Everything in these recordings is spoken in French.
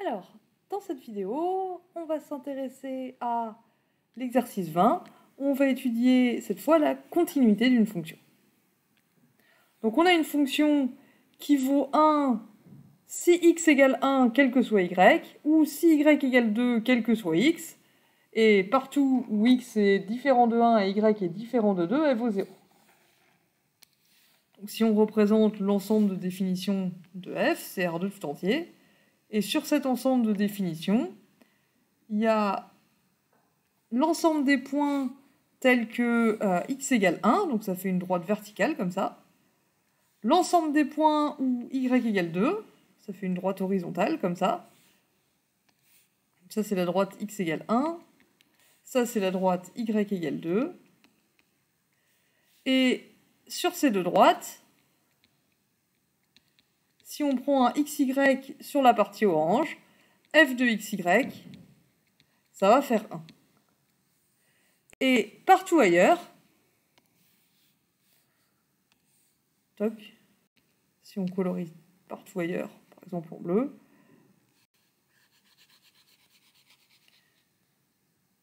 Alors, dans cette vidéo, on va s'intéresser à l'exercice 20, où on va étudier cette fois la continuité d'une fonction. Donc on a une fonction qui vaut 1 si x égale 1, quel que soit y, ou si y égale 2, quel que soit x, et partout où x est différent de 1 et y est différent de 2, elle vaut 0. Donc si on représente l'ensemble de définitions de f, c'est R2 tout entier, et sur cet ensemble de définitions, il y a l'ensemble des points tels que x égale 1, donc ça fait une droite verticale comme ça. L'ensemble des points où y égale 2, ça fait une droite horizontale comme ça. Ça c'est la droite x égale 1. Ça c'est la droite y égale 2. Et sur ces deux droites, si on prend un xy sur la partie orange, f de xy, ça va faire 1. Et partout ailleurs, toc, si on colorise partout ailleurs, par exemple en bleu,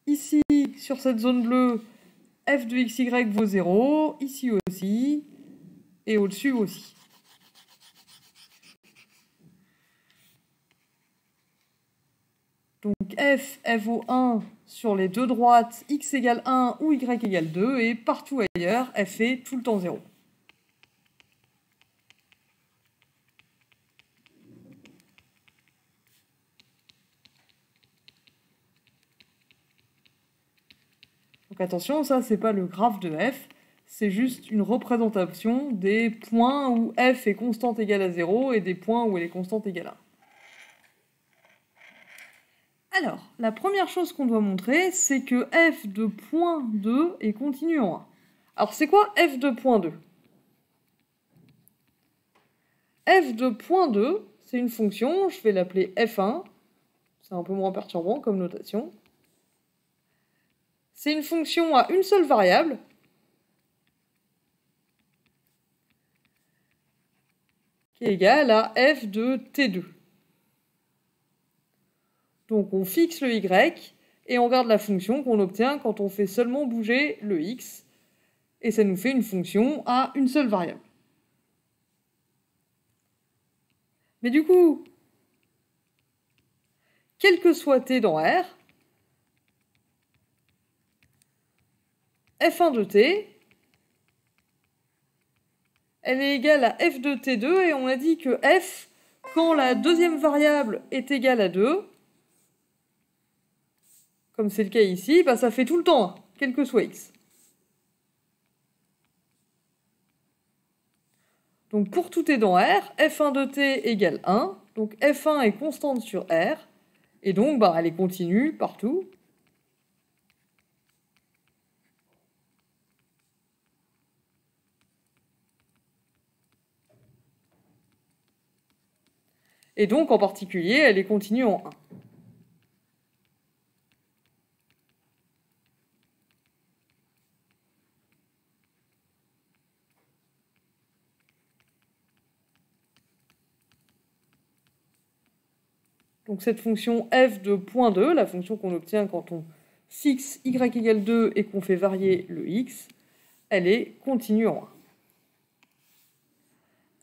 ici, sur cette zone bleue, f de xy vaut 0, ici aussi, et au-dessus aussi. Donc f, elle vaut 1 sur les deux droites, x égale 1 ou y égale 2, et partout ailleurs, elle fait tout le temps 0. Donc attention, ça c'est pas le graphe de f, c'est juste une représentation des points où f est constante égale à 0 et des points où elle est constante égale à 1. Alors, la première chose qu'on doit montrer, c'est que f de point 2 est continu en 1. Alors c'est quoi f de point 2 ? F de point 2, c'est une fonction, je vais l'appeler f1, c'est un peu moins perturbant comme notation. C'est une fonction à une seule variable, qui est égale à f de t2. Donc on fixe le y, et on garde la fonction qu'on obtient quand on fait seulement bouger le x, et ça nous fait une fonction à une seule variable. Mais du coup, quel que soit t dans R, f1 de t, elle est égale à f de t2, et on a dit que f, quand la deuxième variable est égale à 2, comme c'est le cas ici, bah ça fait tout le temps 1, quel que soit x. Donc pour tout t dans R, f1 de t égale 1, donc f1 est constante sur R, et donc bah, elle est continue partout. Et donc en particulier, elle est continue en 1. Donc cette fonction f de point 2, la fonction qu'on obtient quand on fixe y égale 2 et qu'on fait varier le x, elle est continue en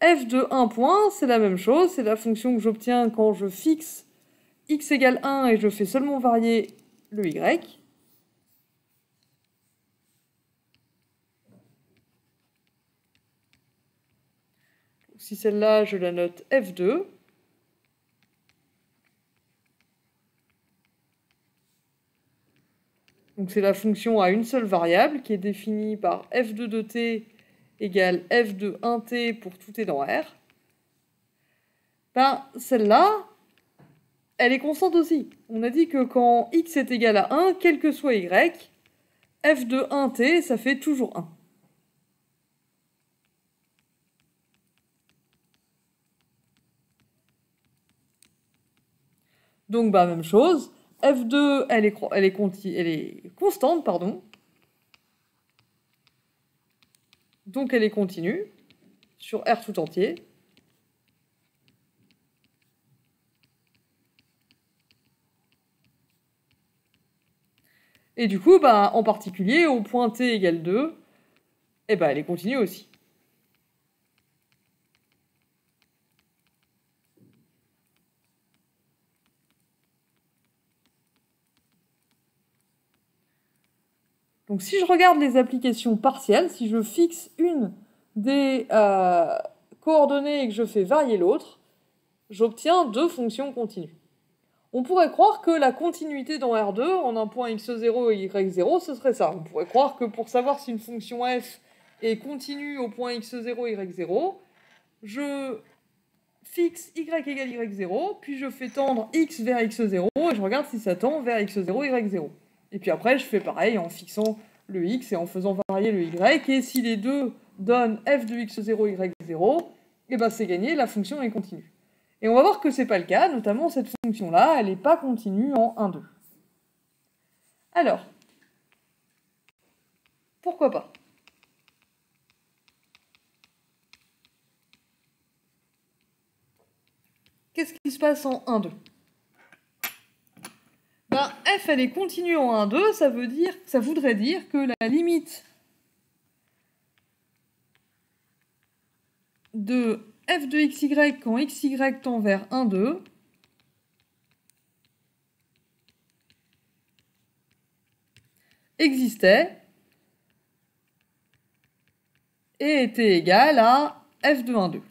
1. F de 1 point, c'est la même chose, c'est la fonction que j'obtiens quand je fixe x égale 1 et je fais seulement varier le y. Si celle-là, je la note f2. Donc c'est la fonction à une seule variable qui est définie par f2 de t égale f de 1t pour tout t dans R. Ben, celle-là, elle est constante aussi. On a dit que quand x est égal à 1, quel que soit y, f de 1t, ça fait toujours 1. Donc, bah, même chose. F2, elle est constante, pardon. Donc, elle est continue sur R tout entier. Et du coup, bah, en particulier, au point t égale 2, eh ben, elle est continue aussi. Donc si je regarde les applications partielles, si je fixe une des coordonnées et que je fais varier l'autre, j'obtiens deux fonctions continues. On pourrait croire que la continuité dans R2, en un point x0 et y0, ce serait ça. On pourrait croire que pour savoir si une fonction f est continue au point x0, y0, je fixe y égale y0, puis je fais tendre x vers x0, et je regarde si ça tend vers x0, y0. Et puis après, je fais pareil en fixant le x et en faisant varier le y, et si les deux donnent f de x0, y0, et ben c'est gagné, la fonction est continue. Et on va voir que c'est pas le cas, notamment cette fonction-là, elle n'est pas continue en 1, 2. Alors, pourquoi pas? Qu'est-ce qui se passe en 1, 2? Ben, f, elle est continue en 1, 2, ça voudrait dire que la limite de f de xy quand xy tend vers 1, 2 existait et était égale à f de 1, 2.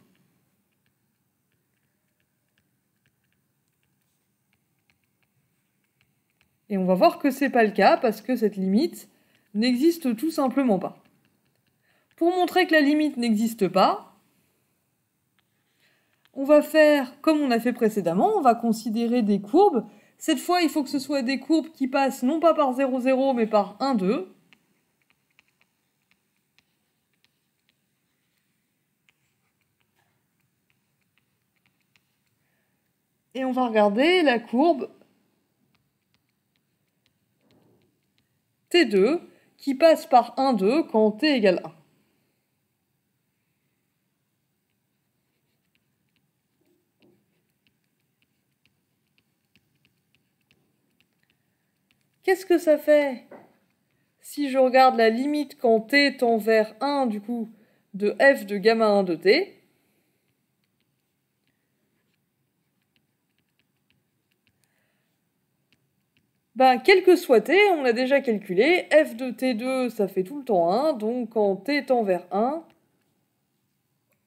Et on va voir que c'est pas le cas parce que cette limite n'existe tout simplement pas. Pour montrer que la limite n'existe pas, on va faire comme on a fait précédemment, on va considérer des courbes. Cette fois, il faut que ce soit des courbes qui passent non pas par 0, 0, mais par 1, 2. Et on va regarder la courbe T2 qui passe par 1, 2 quand t égale 1. Qu'est-ce que ça fait si je regarde la limite quand t tend vers 1, du coup, de f de gamma 1 de t? Ben, quel que soit t, on a déjà calculé, f de t2, ça fait tout le temps 1, donc quand t tend vers 1,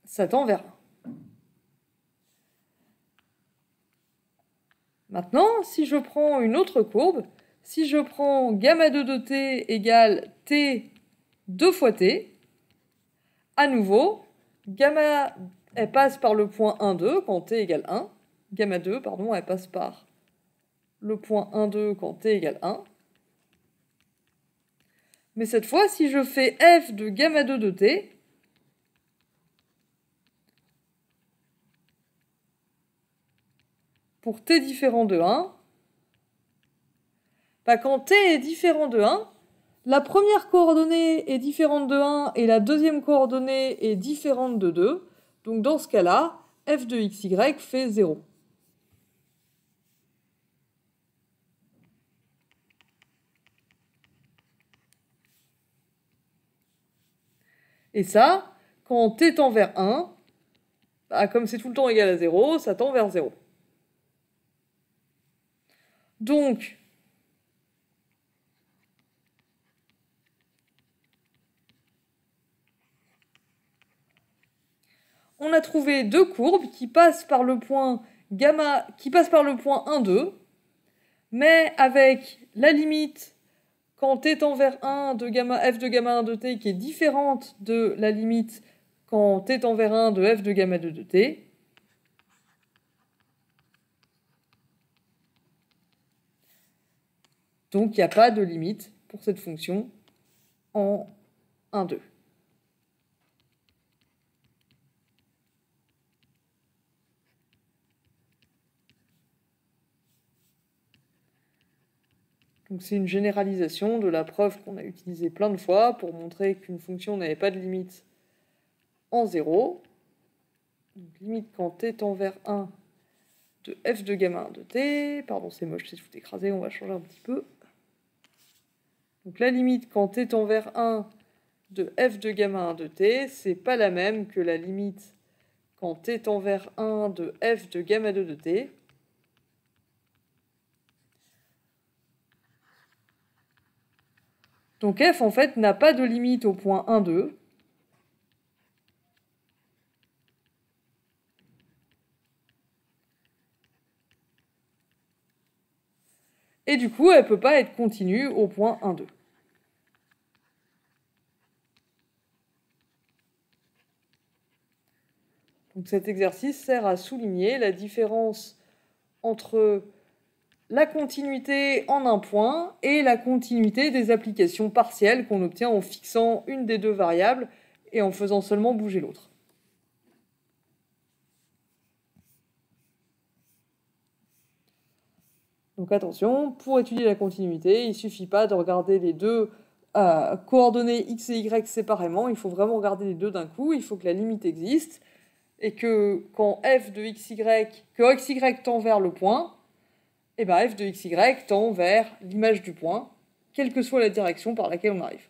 ça tend vers 1. Maintenant, si je prends une autre courbe, si je prends gamma 2 de t égale t 2 fois t, à nouveau, gamma, elle passe par le point 1, 2 quand t égale 1. Gamma 2, pardon, elle passe par le point 1, 2 quand t égale 1. Mais cette fois, si je fais f de gamma 2 de t, pour t différent de 1, bah quand t est différent de 1, la première coordonnée est différente de 1 et la deuxième coordonnée est différente de 2. Donc dans ce cas-là, f de xy fait 0. Et ça, quand t tend vers 1, bah, comme c'est tout le temps égal à 0, ça tend vers 0. Donc, on a trouvé deux courbes qui passent par le point gamma, qui passent par le point 1, 2, mais avec la limite quand t tend vers 1 de gamma f de gamma 1 de t qui est différente de la limite quand t tend vers 1 de f de gamma 2 de t. Donc il n'y a pas de limite pour cette fonction en 1, 2. Donc c'est une généralisation de la preuve qu'on a utilisée plein de fois pour montrer qu'une fonction n'avait pas de limite en 0. Donc limite quand t tend vers 1 de f de gamma 1 de t. Pardon, c'est moche, c'est tout écrasé, on va changer un petit peu. Donc la limite quand t tend vers 1 de f de gamma 1 de t, c'est pas la même que la limite quand t tend vers 1 de f de gamma 2 de t. Donc f en fait n'a pas de limite au point 1, 2. Et du coup, elle ne peut pas être continue au point 1, 2. Donc cet exercice sert à souligner la différence entre la continuité en un point et la continuité des applications partielles qu'on obtient en fixant une des deux variables et en faisant seulement bouger l'autre. Donc attention, pour étudier la continuité, il ne suffit pas de regarder les deux coordonnées x et y séparément, il faut vraiment regarder les deux d'un coup, il faut que la limite existe, et que quand f de xy, que xy tend vers le point, et bien f de xy tend vers l'image du point, quelle que soit la direction par laquelle on arrive.